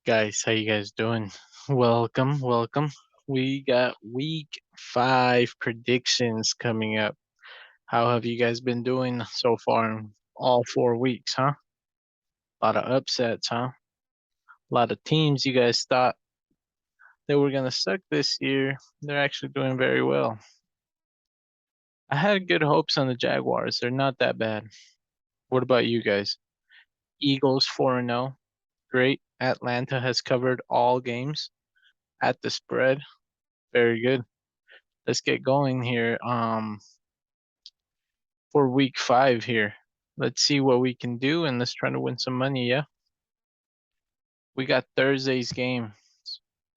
Guys, how you guys doing? Welcome. We got week 5 predictions coming up. How have you guys been doing so far in all 4 weeks, huh? A lot of upsets, huh? A lot of teams you guys thought they were going to suck this year. They're actually doing very well. I had good hopes on the Jaguars. They're not that bad. What about you guys? Eagles 4-0. Great. Atlanta has covered all games at the spread. Very good. Let's get going here. For week 5 here. Let's see what we can do and let's try to win some money, yeah? We got Thursday's game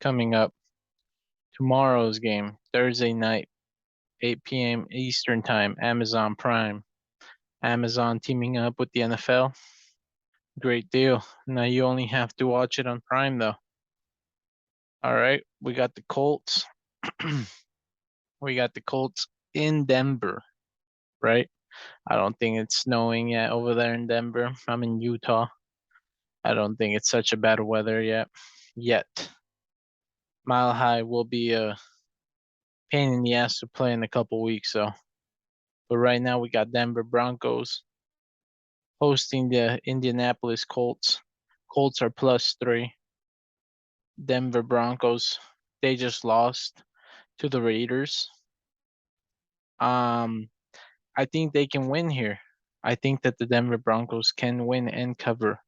coming up. Tomorrow's game, Thursday night, 8 p.m. Eastern Time, Amazon Prime. Amazon teaming up with the NFL. Great deal. Now you only have to watch it on Prime though. All right, we got the Colts. We got the Colts in Denver, right? I don't think it's snowing yet over there in Denver. I'm in Utah. I don't think it's such a bad weather yet. Mile High will be a pain in the ass to play in a couple weeks, so. But right now we got Denver Broncos hosting the Indianapolis Colts. Colts are +3. Denver Broncos, they just lost to the Raiders. Um, I think they can win here. I think that the Denver Broncos can win and cover.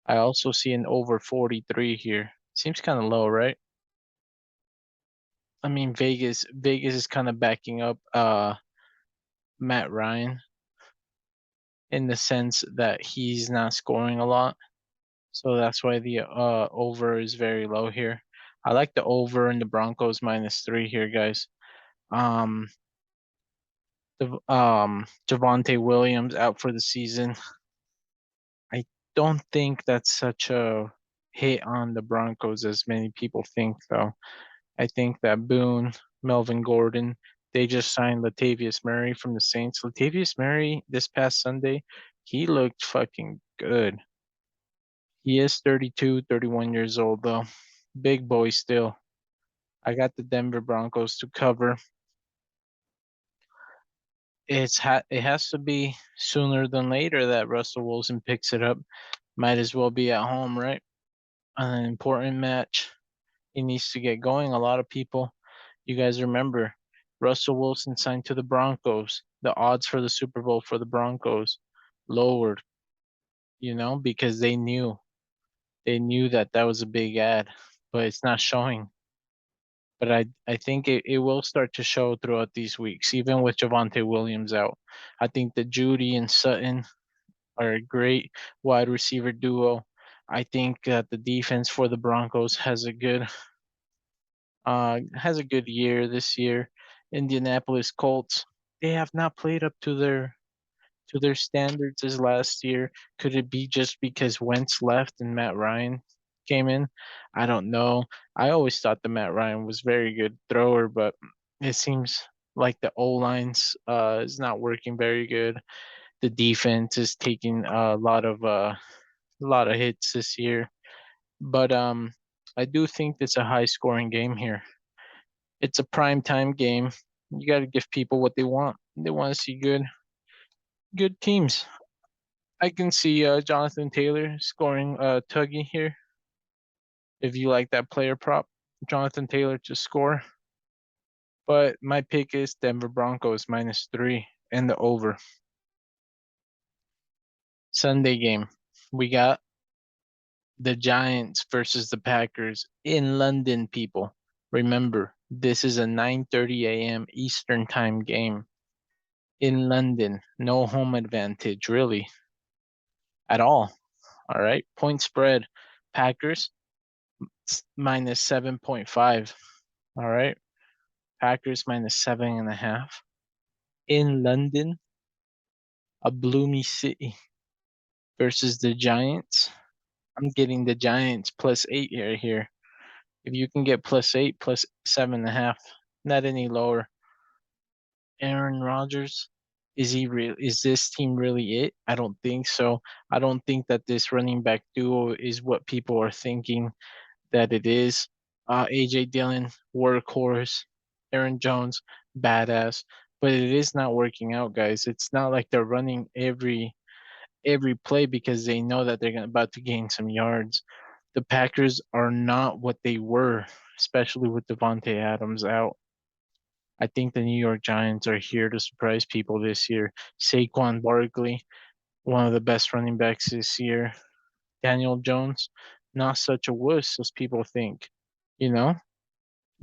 I also see an over 43 here. Seems kind of low, right? I mean, Vegas is kind of backing up Matt Ryan in the sense that he's not scoring a lot. So that's why the over is very low here. I like the over in the Broncos -3 here, guys. Um Javonte Williams out for the season. I don't think that's such a hit on the Broncos as many people think though. I think that Boone, Melvin Gordon, they just signed Latavius Murray from the Saints. Latavius Murray this past Sunday, he looked fucking good. He is 32, 31 years old though. Big boy still. I got the Denver Broncos to cover. It has to be sooner than later that Russell Wilson picks it up. Might as well be at home, right? An important match. He needs to get going. A lot of people, you guys remember, Russell Wilson signed to the Broncos. The odds for the Super Bowl for the Broncos lowered, because they knew that that was a big ad, but it's not showing. But I think it will start to show throughout these weeks, even with Javonte Williams out. I think that Judy and Sutton are a great wide receiver duo. I think that the defense for the Broncos has a good year this year. Indianapolis Colts, they have not played up to their standards as last year. Could it be just because Wentz left and Matt Ryan came in? I don't know. I always thought that Matt Ryan was very good thrower, but it seems like the O lines is not working very good. The defense is taking a lot of hits this year. But I do think it's a high scoring game here. It's a prime time game. You got to give people what they want. They want to see good teams. I can see Jonathan Taylor scoring Tuggy here. If you like that player prop, Jonathan Taylor to score. But my pick is Denver Broncos -3 and the over. Sunday game. We got the Giants versus the Packers in London, people. Remember, this is a 9:30 a.m. Eastern Time game in London. No home advantage, really, at all. All right. Point spread. Packers -7.5. All right. Packers -7.5. In London, a gloomy city versus the Giants. I'm getting the Giants +8 here. If you can get +8, +7.5, not any lower. Aaron Rodgers, Is this team really it? I don't think so. I don't think that this running back duo is what people are thinking that it is. AJ Dillon, workhorse, Aaron Jones, badass, but it is not working out, guys. It's not like they're running every play because they know that about to gain some yards. The Packers are not what they were, especially with Devontae Adams out. I think the New York Giants are here to surprise people this year. Saquon Barkley, one of the best running backs this year. Daniel Jones, not such a wuss as people think. You know,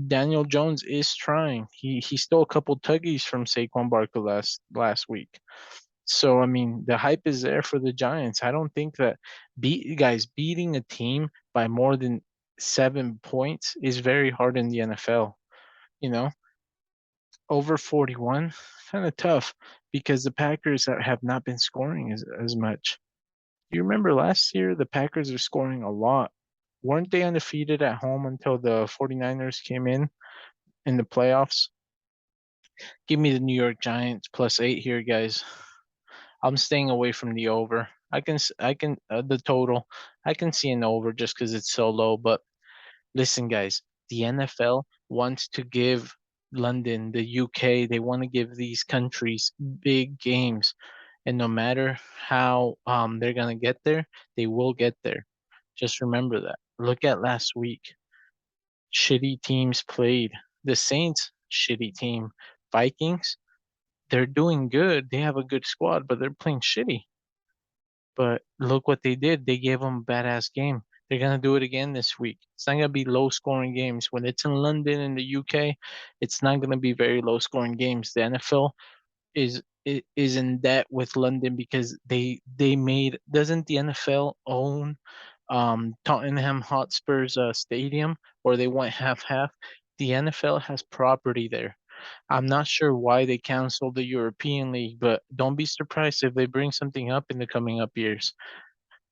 Daniel Jones is trying. He stole a couple tuggies from Saquon Barkley last week. So I mean, the hype is there for the Giants. I don't think that beating a team by more than 7 points is very hard in the NFL. You know, over 41, kind of tough because the Packers have not been scoring as much. Do you remember last year the Packers are scoring a lot? Weren't they undefeated at home until the 49ers came in the playoffs? Give me the New York Giants +8 here, guys. I'm staying away from the over. I can the total. I can see an over just because it's so low. But listen, guys, the NFL wants to give London, the UK, they want to give these countries big games, and no matter how they're gonna get there, they will get there. Just remember that. Look at last week. Shitty teams played. The Saints, shitty team. Vikings, they're doing good. They have a good squad, but they're playing shitty. But look what they did. They gave them a badass game. They're gonna do it again this week. It's not gonna be low scoring games. When it's in London in the UK, it's not gonna be very low scoring games. The NFL is in debt with London because they made doesn't the NFL own Tottenham Hotspur's stadium, or they went half. The NFL has property there. I'm not sure why they canceled the European League, but don't be surprised if they bring something up in the coming up years.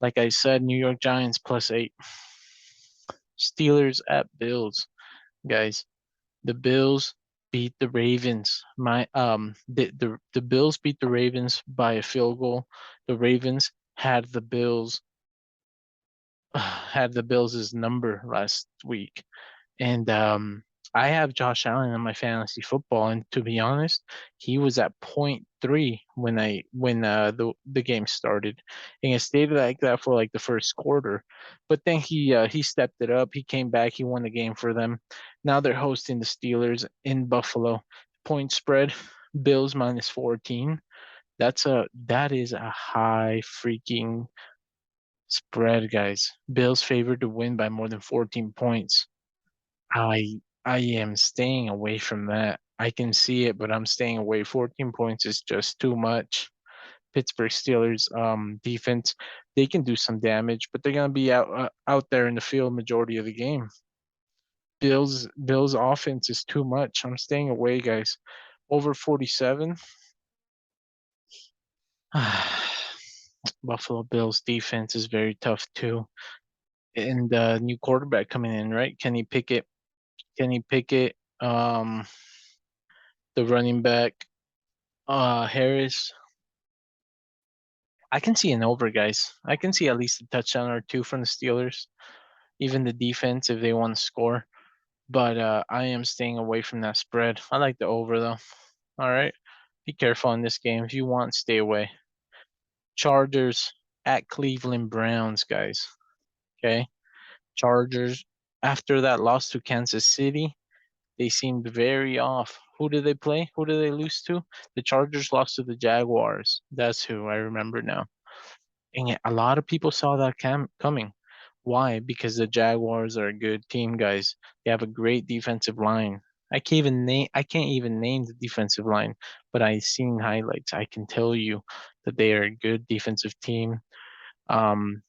Like I said, New York Giants +8. Steelers at Bills, guys. The Bills beat the Ravens. The Bills beat the Ravens by a field goal. The Ravens had the Bills had the Bills' number last week. And I have Josh Allen in my fantasy football, and to be honest, he was at .3 when the game started, and it stayed like that for like the first quarter. But then he stepped it up. He came back. He won the game for them. Now they're hosting the Steelers in Buffalo. Point spread: Bills -14. That is a high freaking spread, guys. Bills favored to win by more than 14 points. I am staying away from that. I can see it, but I'm staying away. 14 points is just too much. Pittsburgh Steelers defense, they can do some damage, but they're gonna be out there in the field majority of the game. Bills offense is too much. I'm staying away, guys. Over 47. Buffalo Bills defense is very tough too. And new quarterback coming in, right? Kenny Pickett. Kenny Pickett. The running back, Harris. I can see an over, guys. I can see at least a touchdown or two from the Steelers, even the defense if they want to score. But I am staying away from that spread. I like the over though. All right, be careful in this game. If you want, stay away. Chargers at Cleveland Browns, guys. Okay, Chargers. After that loss to Kansas City, they seemed very off. Who did they play? Who did they lose to? The Chargers lost to the Jaguars. That's who I remember now. And a lot of people saw that coming. Why? Because the Jaguars are a good team, guys. They have a great defensive line. I can't even name the defensive line, but I've seen highlights. I can tell you that they are a good defensive team. Um,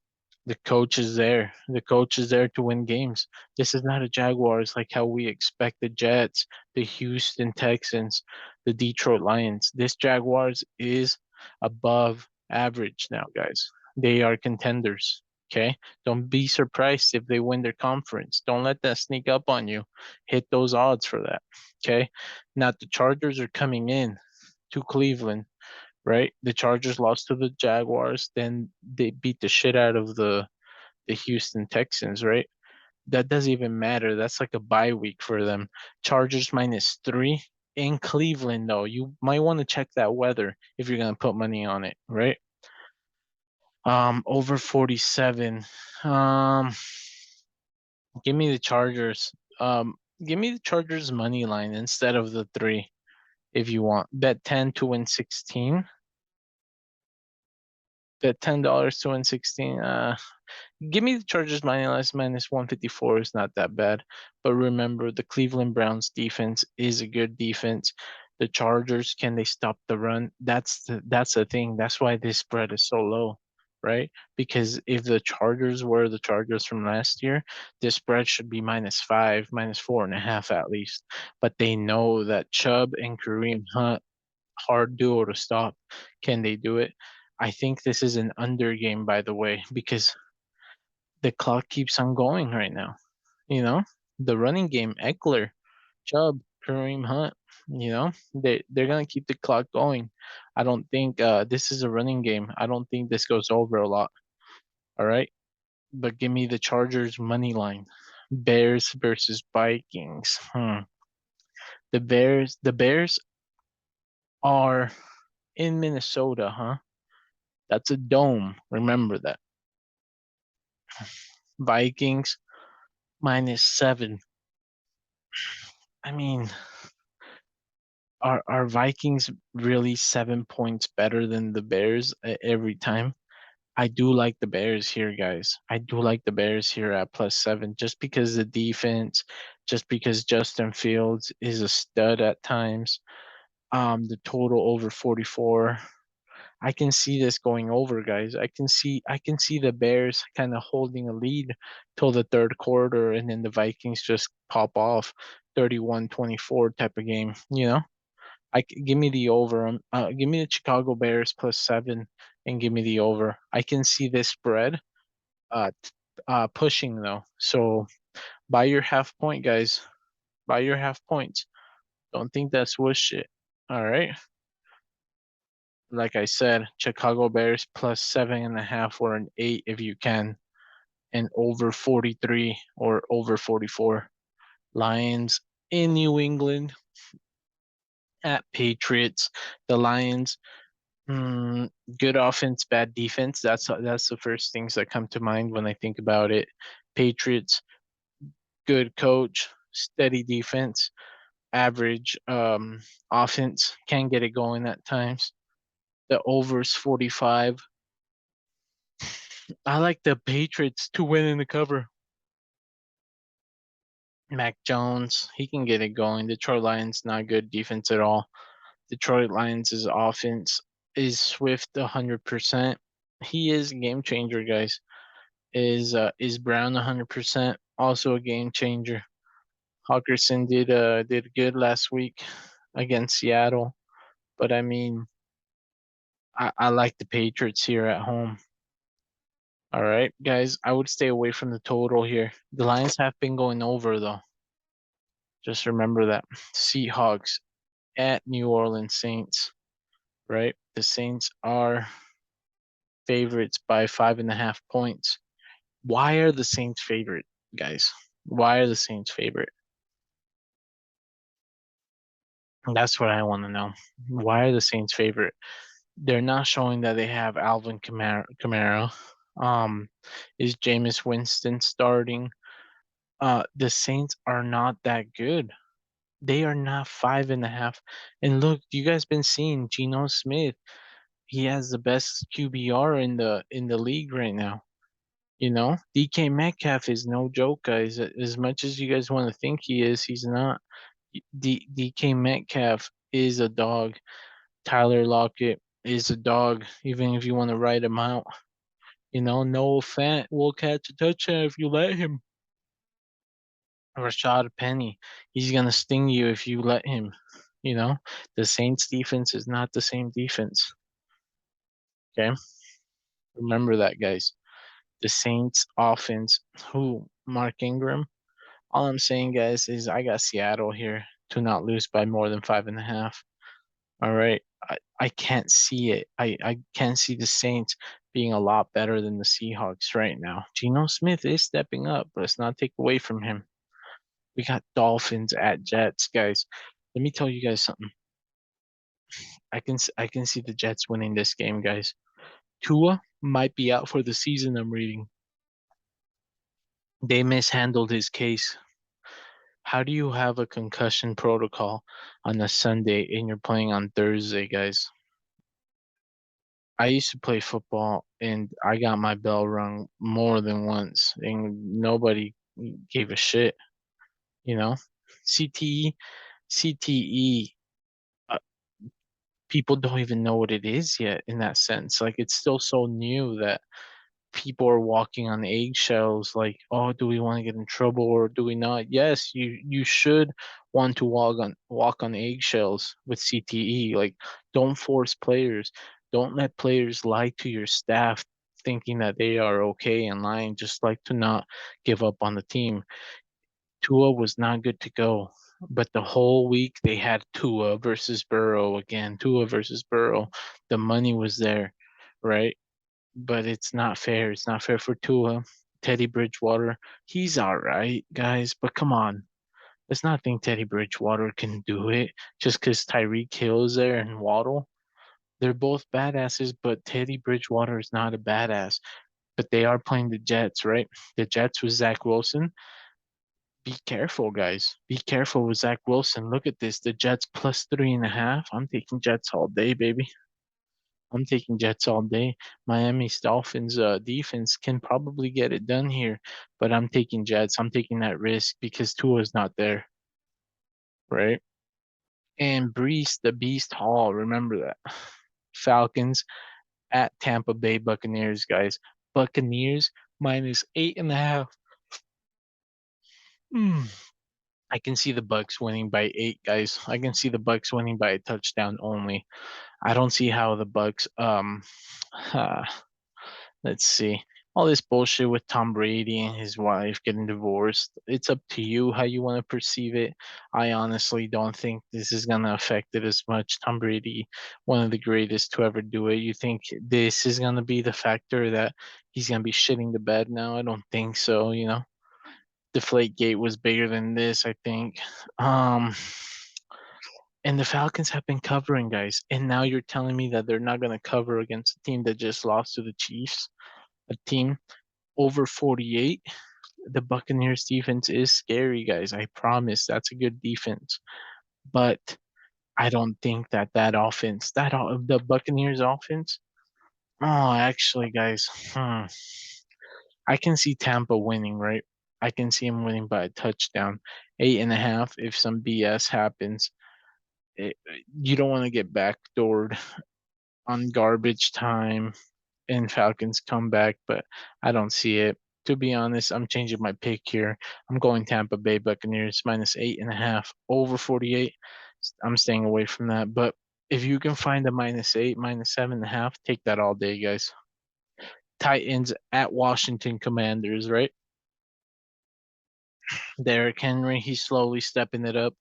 the coach is there. The coach is there to win games. This is not a Jaguars like how we expect the Jets, the Houston Texans, the Detroit Lions. This Jaguars is above average now, guys. They are contenders. Okay. Don't be surprised if they win their conference. Don't let that sneak up on you. Hit those odds for that. Okay. Now the Chargers are coming in to Cleveland. right? The Chargers lost to the Jaguars, then they beat the shit out of the Houston Texans, right? That doesn't even matter. That's like a bye week for them. Chargers -3 in Cleveland, though. You might want to check that weather if you're gonna put money on it, right? Over 47. Um, give me the Chargers. Give me the Chargers money line instead of the 3 if you want. Bet 10 to win 16. Bet $10 to win 16. Give me the Chargers -154 is not that bad. But remember, the Cleveland Browns defense is a good defense. The Chargers, can they stop the run? That's the thing. That's why this spread is so low, right? Because if the Chargers were the Chargers from last year, this spread should be -5, -4.5 at least. But they know that Chubb and Kareem Hunt, hard duo to stop. Can they do it? I think this is an under game, by the way, because the clock keeps on going right now. You know, the running game, Eckler, Chubb, Kareem Hunt. They're gonna keep the clock going. I don't think this is a running game. I don't think this goes over a lot. All right, but give me the Chargers money line. Bears versus Vikings. The Bears are in Minnesota, huh? That's a dome. Remember that. Vikings -7. I mean, are Vikings really 7 points better than the Bears every time? I do like the Bears here, guys. I do like the Bears here at +7, just because the defense, just because Justin Fields is a stud at times. The total over 44. I can see this going over, guys. I can see the Bears kind of holding a lead till the third quarter, and then the Vikings just pop off 31-24 type of game. Give me the over. Give me the Chicago Bears +7, and give me the over. I can see this spread pushing though. So buy your half point, guys. Buy your half points. Don't think that's worth shit. All right. Like I said, Chicago Bears +7.5 or an 8 if you can, and over 43 or over 44. Lions in New England at Patriots. The Lions, good offense, bad defense. That's the first things that come to mind when I think about it. Patriots, good coach, steady defense, average offense. Can get it going at times. The overs 45. I like the Patriots to win in the cover. Mac Jones, he can get it going. Detroit Lions, not good defense at all. Detroit Lions' offense is Swift 100%. He is a game changer, guys. Is Brown 100%? Also a game changer. Hawkinson did good last week against Seattle, but I mean, I like the Patriots here at home. All right, guys, I would stay away from the total here. The Lions have been going over though. Just remember that. Seahawks at New Orleans Saints, right? The Saints are favorites by 5.5 points. Why are the Saints favorite, guys? Why are the Saints favorite? That's what I want to know. Why are the Saints favorite? They're not showing that they have Alvin Kamara. Is Jameis Winston starting? The Saints are not that good. They are not 5.5. And look, you guys been seeing Geno Smith. He has the best QBR in the league right now. DK Metcalf is no joke, guys. As much as you guys want to think he is, he's not. DK Metcalf is a dog. Tyler Lockett is a dog. Even if you want to write him out, Noah Fant will catch a touchdown if you let him. Rashad Penny, he's gonna sting you if you let him. The Saints defense is not the same defense. Okay, remember that, guys. The Saints offense. Who? Mark Ingram. All I'm saying, guys, is I got Seattle here to not lose by more than 5.5. All right. I can't see it. I can't see the Saints being a lot better than the Seahawks right now. Geno Smith is stepping up. Let's not take away from him. We got Dolphins at Jets, guys. Let me tell you guys something. I can see the Jets winning this game, guys. Tua might be out for the season. I'm reading. They mishandled his case. How do you have a concussion protocol on a Sunday and you're playing on Thursday, guys? I used to play football and I got my bell rung more than once and nobody gave a shit, you know? CTE, CTE, uh, people don't even know what it is yet in that sense. Like it's still so new that people are walking on eggshells like, oh, do we want to get in trouble or do we not? Yes, you should want to walk on eggshells with CTE. Like don't force players, don't let players lie to your staff thinking that they are okay and lying, just like to not give up on the team. Tua was not good to go, but the whole week they had Tua versus Burrow again. Tua versus Burrow, the money was there, right? But it's not fair. It's not fair for Tua. Teddy Bridgewater, he's all right, guys, but come on. Let's not think Teddy Bridgewater can do it just because Tyreek Hill is there and Waddle. They're both badasses, but Teddy Bridgewater is not a badass. But they are playing the Jets, right? The Jets with Zach Wilson. Be careful, guys. Be careful with Zach Wilson. Look at this. The Jets plus 3.5. I'm taking Jets all day, baby. I'm taking Jets all day. Miami's Dolphins defense can probably get it done here, but I'm taking Jets. I'm taking that risk because Tua's not there, right? And Brees, the Beast Hall, remember that. Falcons at Tampa Bay Buccaneers, guys. Buccaneers minus 8.5. Mm. I can see the Bucks winning by 8, guys. I can see the Bucks winning by a touchdown only. I don't see how the Bucks let's see. All this bullshit with Tom Brady and his wife getting divorced. It's up to you how you want to perceive it. I honestly don't think this is going to affect it as much. Tom Brady, one of the greatest to ever do it. You think this is going to be the factor that he's going to be shitting the bed now? I don't think so, you know. Deflategate was bigger than this, I think. Um and the Falcons have been covering, guys. And now you're telling me that they're not going to cover against a team that just lost to the Chiefs, a team over 48. The Buccaneers defense is scary, guys. I promise that's a good defense. But I don't think that offense, the Buccaneers offense. Oh, actually, guys, I can see Tampa winning, right? I can see him winning by a touchdown, 8.5. If some BS happens, it, you don't want to get backdoored on garbage time and Falcons come back, but I don't see it. To be honest, I'm changing my pick here. I'm going Tampa Bay Buccaneers minus 8.5 over 48. I'm staying away from that. But if you can find a minus 8, minus 7.5, take that all day, guys. Titans at Washington Commanders, right? Derrick Henry, he's slowly stepping it up.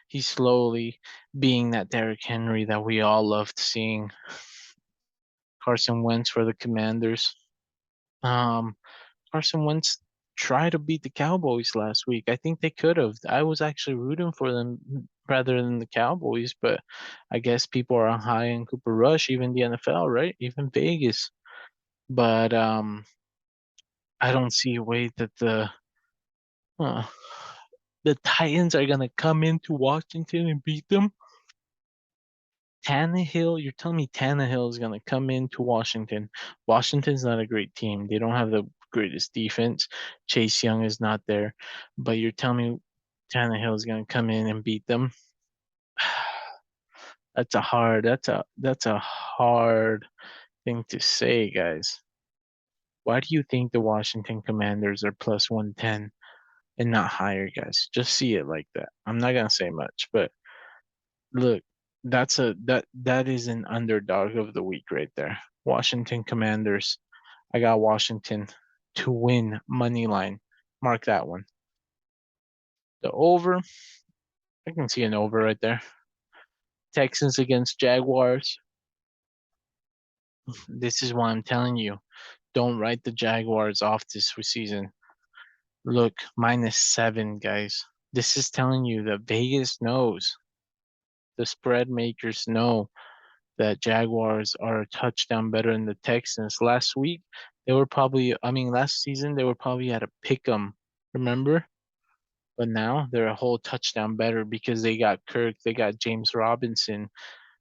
He's slowly being that Derrick Henry that we all loved seeing. Carson Wentz for the Commanders. Um, Carson Wentz tried to beat the Cowboys last week. I think they could have. I was actually rooting for them rather than the Cowboys, but I guess people are high in Cooper Rush, even the NFL, right? Even Vegas. But I don't see a way that uh, the Titans are gonna come into Washington and beat them. Tannehill, you're telling me Tannehill is going to come into Washington. Washington's not a great team. They don't have the greatest defense. Chase Young is not there. But you're telling me Tannehill is going to come in and beat them? That's a hard thing to say, guys. Why do you think the Washington Commanders are plus 110 and not higher, guys? Just see it like that. I'm not going to say much, but look, that is an underdog of the week right there. Washington Commanders. I got Washington to win money line. Mark that one. The over. I can see an over right there. Texans against Jaguars. This is why I'm telling you, don't write the Jaguars off this season. Look, -7, guys. This is telling you that Vegas knows. The spread makers know that Jaguars are a touchdown better than the Texans. Last week, last season, they were probably at a pick 'em, remember? But now they're a whole touchdown better because they got Kirk, they got James Robinson,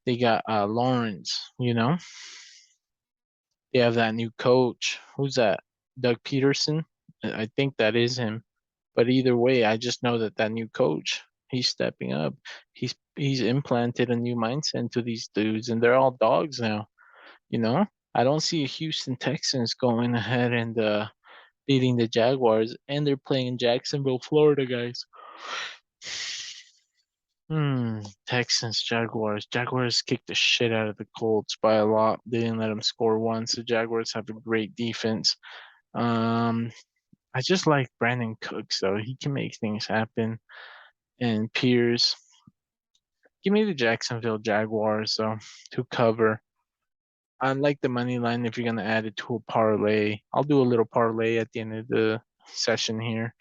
they got Lawrence, They have that new coach. Who's that? Doug Peterson? I think that is him. But either way, I just know that that new coach, he's stepping up. He's implanted a new mindset into these dudes, and they're all dogs now. You know, I don't see a Houston Texans going ahead and beating the Jaguars, and they're playing in Jacksonville, Florida, guys. Texans, Jaguars. Jaguars kicked the shit out of the Colts by a lot. They didn't let them score once. The Jaguars have a great defense. Um, I just like Brandon Cooks though. He can make things happen. And Pierce. Give me the Jacksonville Jaguars though to cover. I like the money line if you're gonna add it to a parlay. I'll do a little parlay at the end of the session here,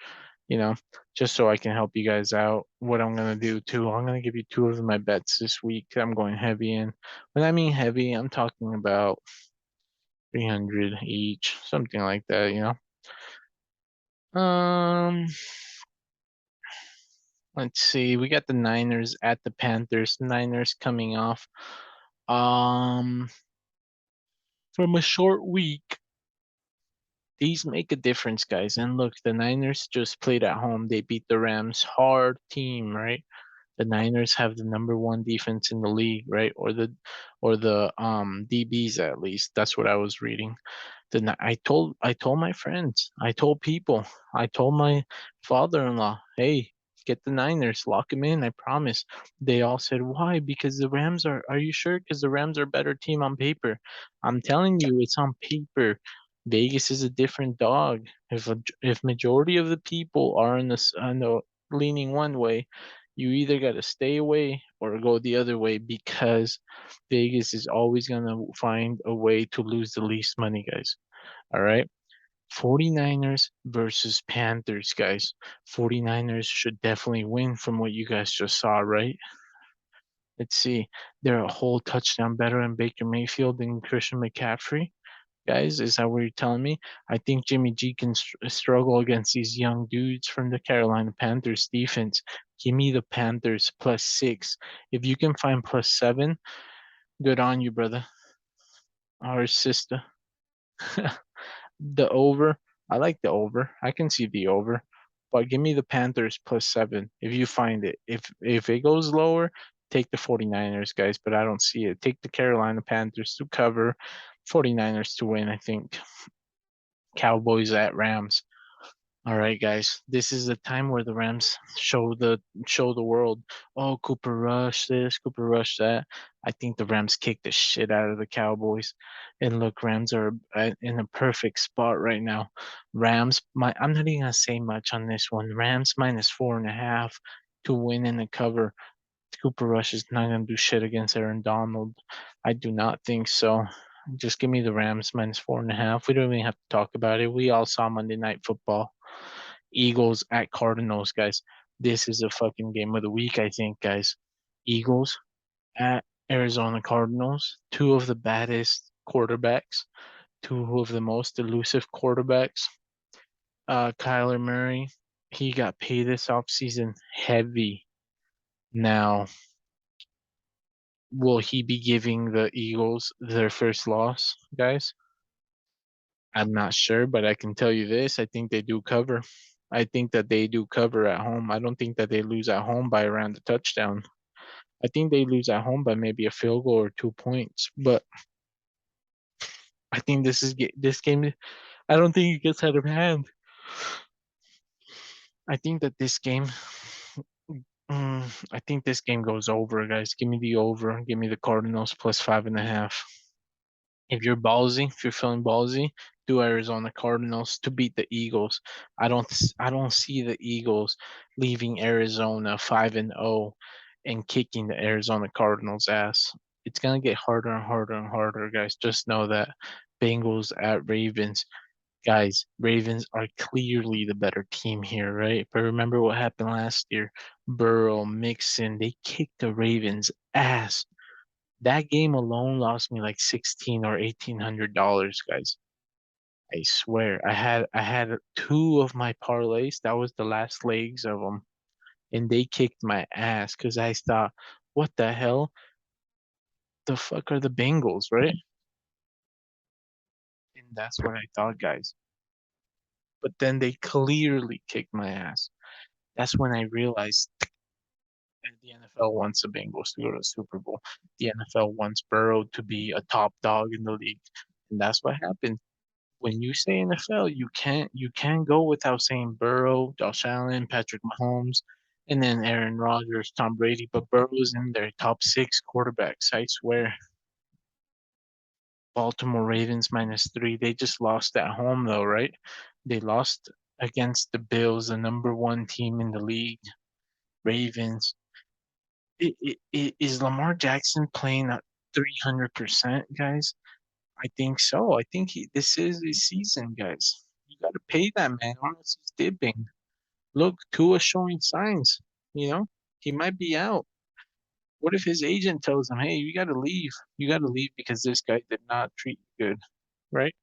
you know, just so I can help you guys out. What I'm gonna do too, I'm gonna give you two of my bets this week. I'm going heavy in. When I mean heavy, I'm talking about 300 each, something like that. Um, let's see. We got the Niners at the Panthers. Niners coming off um from a short week. These make a difference, guys. And look, the Niners just played at home. They beat the Rams, hard team, right? The Niners have the number one defense in the league, right? Or the DBs at least. That's what I was reading. I told my friends, I told people, I told my father-in-law, hey, get the Niners, lock them in, I promise. They all said, why? Because the Rams are you sure? Because the Rams are a better team on paper. I'm telling you, it's on paper. Vegas is a different dog. If majority of the people are on the leaning one way, you either got to stay away or go the other way because Vegas is always going to find a way to lose the least money, guys. All right. 49ers versus Panthers, guys. 49ers should definitely win from what you guys just saw, right? Let's see. They're a whole touchdown better than Baker Mayfield and Christian McCaffrey. Guys, is that what you're telling me? I think Jimmy G can struggle against these young dudes from the Carolina Panthers defense. Give me the Panthers +6. If you can find +7, good on you, brother. Our sister. The over. I like the over. I can see the over. But give me the Panthers +7 if you find it. If it goes lower, take the 49ers, guys, but I don't see it. Take the Carolina Panthers to cover, 49ers to win, I think. Cowboys at Rams. All right, guys. This is the time where the Rams show the world. Oh, Cooper Rush this, Cooper Rush that. I think the Rams kicked the shit out of the Cowboys. And look, Rams are in a perfect spot right now. I'm not even gonna say much on this one. Rams -4.5 to win in the cover. Cooper Rush is not gonna do shit against Aaron Donald. I do not think so. Just give me the Rams -4.5. We don't even have to talk about it. We all saw Monday Night Football. Eagles at Cardinals, guys. This is a fucking game of the week, I think, guys. Eagles at Arizona Cardinals. Two of the baddest quarterbacks, two of the most elusive quarterbacks. Kyler Murray, he got paid this offseason heavy. Now, will he be giving the Eagles their first loss, guys? I'm not sure, but I can tell you this. I think they do cover. I think that they do cover at home. I don't think that they lose at home by around a touchdown. I think they lose at home by maybe a field goal or 2 points. But I think this game. I don't think it gets out of hand. I think that this game. I think this game goes over, guys. Give me the over. Give me the Cardinals +5.5. If you're ballsy, if you're feeling ballsy, do Arizona Cardinals to beat the Eagles. I don't see the Eagles leaving Arizona 5-0 and kicking the Arizona Cardinals' ass. It's gonna get harder and harder and harder, guys. Just know that. Bengals at Ravens. Guys, Ravens are clearly the better team here, right? But remember what happened last year. Burrow, Mixon, they kicked the Ravens' ass. That game alone lost me like 16 or $1,800, guys. I swear. I had two of my parlays. That was the last legs of them, and they kicked my ass because I thought, what the hell? The fuck are the Bengals, right? And that's what I thought, guys. But then they clearly kicked my ass. That's when I realized that the NFL wants the Bengals to go to the Super Bowl. The NFL wants Burrow to be a top dog in the league, and that's what happened. When you say NFL, you can't go without saying Burrow, Josh Allen, Patrick Mahomes, and then Aaron Rodgers, Tom Brady. But Burrow's in their top six quarterbacks. I swear. Baltimore Ravens -3. They just lost at home though, right? They lost against the Bills, the number one team in the league. Ravens. Is Lamar Jackson playing at 300%, guys? I think so. I think this is his season, guys. You got to pay that man, or else he's dipping. Look, Tua's showing signs. You know, he might be out. What if his agent tells him, "Hey, you got to leave. You got to leave because this guy did not treat you good," right?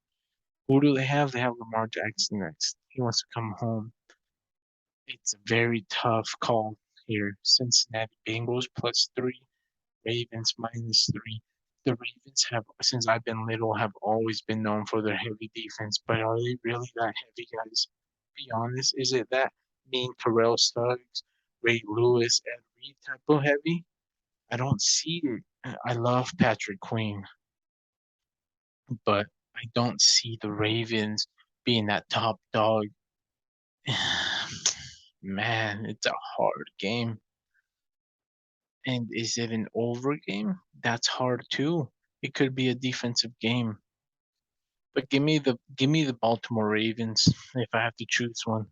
Who do they have? They have Lamar Jackson next. He wants to come home. It's a very tough call here. Cincinnati Bengals +3, Ravens -3. The Ravens have, since I've been little, have always been known for their heavy defense, but are they really that heavy, guys? Be honest, is it that mean Terrell Suggs, Ray Lewis, Ed Reed type of heavy? I don't see it. I love Patrick Queen, but I don't see the Ravens being that top dog. Man, it's a hard game. And is it an over game? That's hard too. It could be a defensive game. But give me the Baltimore Ravens if I have to choose one.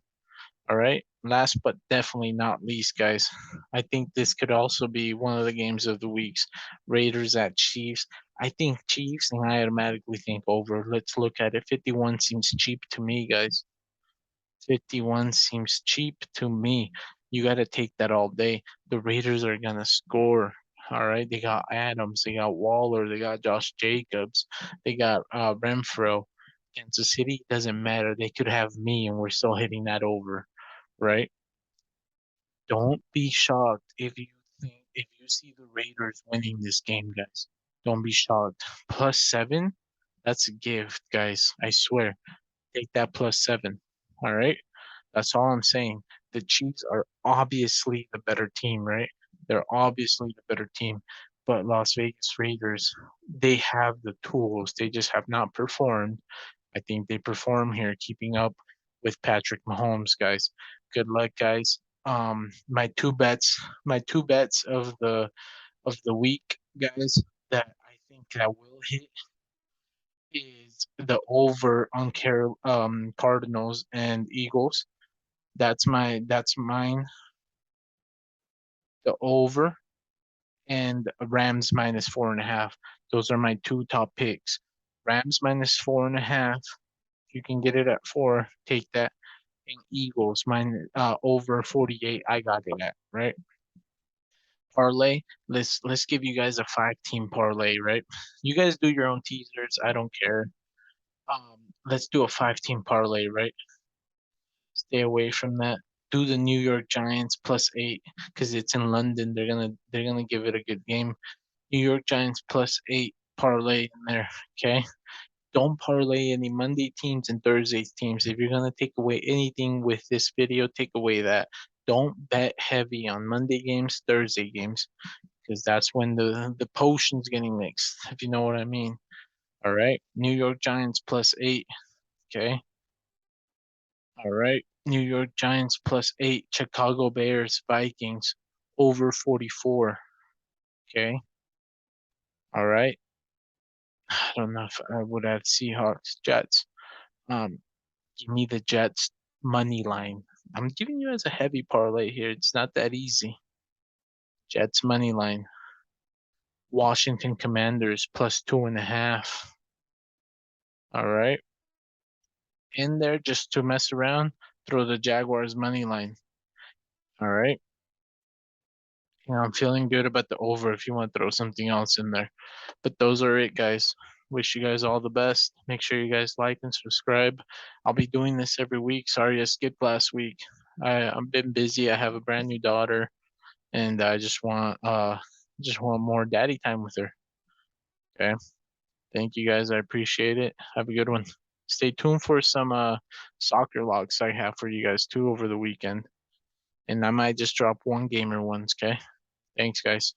All right. Last but definitely not least, guys. I think this could also be one of the games of the weeks. Raiders at Chiefs. I think Chiefs, and I automatically think over. Let's look at it. 51 seems cheap to me, guys. 51 seems cheap to me. You got to take that all day. The Raiders are going to score. All right. They got Adams. They got Waller. They got Josh Jacobs. They got Renfro. Kansas City doesn't matter. They could have me, and we're still hitting that over. Right. Don't be shocked if you see the Raiders winning this game, guys. Don't be shocked. +7, that's a gift, guys. I swear. Take that +7. All right. That's all I'm saying. The Chiefs are obviously the better team, right? They're obviously the better team. But Las Vegas Raiders, they have the tools. They just have not performed. I think they perform here, keeping up with Patrick Mahomes, guys. Good luck, guys. My two bets of the week, guys, that I think that will hit is the over on Cardinals and Eagles. That's mine. The over and Rams -4.5. Those are my two top picks. Rams -4.5. If you can get it at 4, take that. And Eagles over 48. I got it at right. Parlay. Let's give you guys a 5-team parlay, right? You guys do your own teasers. I don't care. Let's do a 5-team parlay, right? Stay away from that. Do the New York Giants +8 because it's in London. They're gonna give it a good game. New York Giants +8 parlay in there. Okay. Don't parlay any Monday teams and Thursday teams. If you're gonna take away anything with this video, take away that. Don't bet heavy on Monday games, Thursday games, because that's when the potion's getting mixed. If you know what I mean. All right. New York Giants +8. Okay. All right. New York Giants +8. Chicago Bears, Vikings over 44. Okay. All right. I don't know if I would have Seahawks, Jets. Um, Give me the Jets money line. I'm giving you as a heavy parlay here. It's not that easy. Jets money line. Washington Commanders plus 2.5. All right. In there just to mess around, throw the Jaguars money line. All right. I'm feeling good about the over if you want to throw something else in there. But those are it, guys. Wish you guys all the best. Make sure you guys like and subscribe. I'll be doing this every week. Sorry I skipped last week. I've been busy. I have a brand new daughter, and I just want more daddy time with her. Okay. Thank you guys. I appreciate it. Have a good one. Stay tuned for some soccer logs I have for you guys too over the weekend. And I might just drop one gamer ones, okay? Thanks, guys.